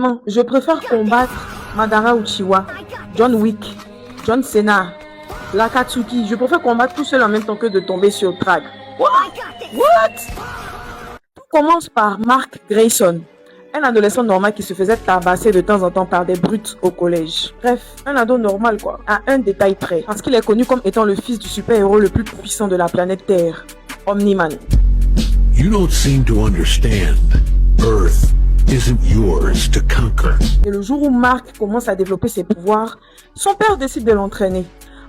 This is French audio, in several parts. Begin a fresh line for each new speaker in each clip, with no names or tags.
Non, je préfère combattre Madara Uchiwa, John Wick, John Cena, l'Akatsuki. Je préfère combattre tout seul en même temps que de tomber sur Trag. What? Tout commence par Mark Grayson, un adolescent normal qui se faisait tabasser de temps en temps par des brutes au collège. Bref, un ado normal quoi, à un détail près, parce qu'il est connu comme étant le fils du super-héros le plus puissant de la planète Terre, Omni-Man.
You don't seem to understand. Earth isn't yours to conquer.
Et le jour où Mark commence à développer ses pouvoirs, son père décide de l'entraîner.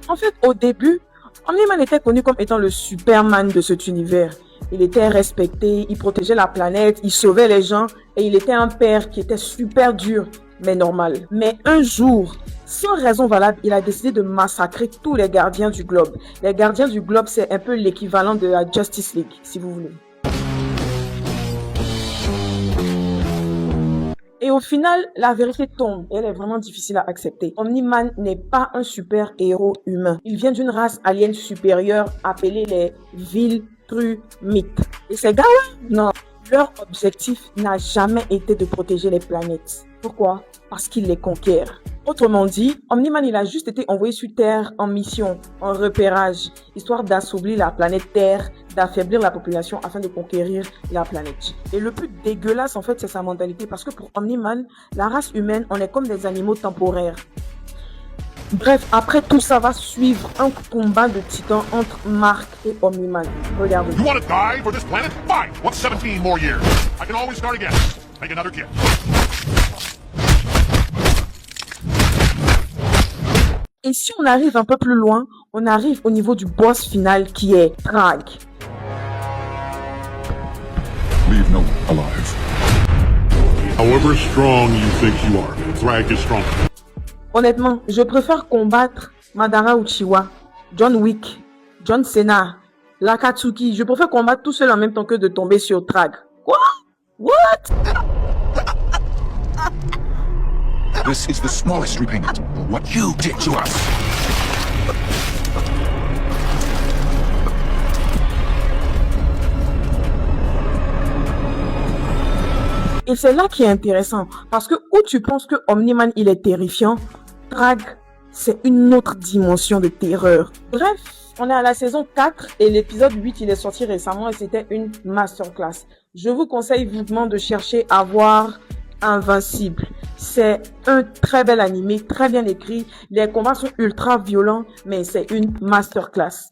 En fait, au début, Omni-Man était connu comme étant le Superman de cet univers. Il était respecté, il protégeait la planète, il sauvait les gens et il était un père qui était super dur, mais normal. Mais un jour, sans raison valable, il a décidé de massacrer tous les gardiens du globe. Les gardiens du globe, c'est un peu l'équivalent de la Justice League, si vous voulez. Et au final, la vérité tombe et elle est vraiment difficile à accepter. Omni-Man n'est pas un super-héros humain. Il vient d'une race alien supérieure appelée les Viltrumites. Et ces gars-là, non, leur objectif n'a jamais été de protéger les planètes. Pourquoi? Parce qu'ils les conquièrent. Autrement dit, Omni-Man il a juste été envoyé sur Terre en mission, en repérage, histoire d'assombrir la planète Terre, d'affaiblir la population afin de conquérir la planète. Et le plus dégueulasse en fait, c'est sa mentalité, parce que pour Omni-Man, la race humaine, on est comme des animaux temporaires. Bref, après tout ça va suivre un combat de titans entre Mark et Omni-Man. Regardez.
You want to die for this planet? Fine. What's 17 more years? I can always start again. Make another kid.
Et si on arrive un peu plus loin, on arrive au niveau du boss final qui est Trag.
Leave no one alive. However strong you think you are, Thrag is stronger.
Honnêtement, je préfère combattre Madara Uchiwa, John Wick, John Cena, l'Akatsuki. Je préfère combattre tout seul en même temps que de tomber sur Trag. Quoi? What?
This is the smallest repayment for what you did to us.
Et c'est là qui est intéressant, parce que où tu penses que Omni-Man il est terrifiant, Trag c'est une autre dimension de terreur. Bref, on est à la saison 4 et l'épisode 8 il est sorti récemment et c'était une masterclass. Je vous conseille vivement de chercher à voir Invincible. C'est un très bel animé, très bien écrit. Les combats sont ultra violents, mais c'est une masterclass.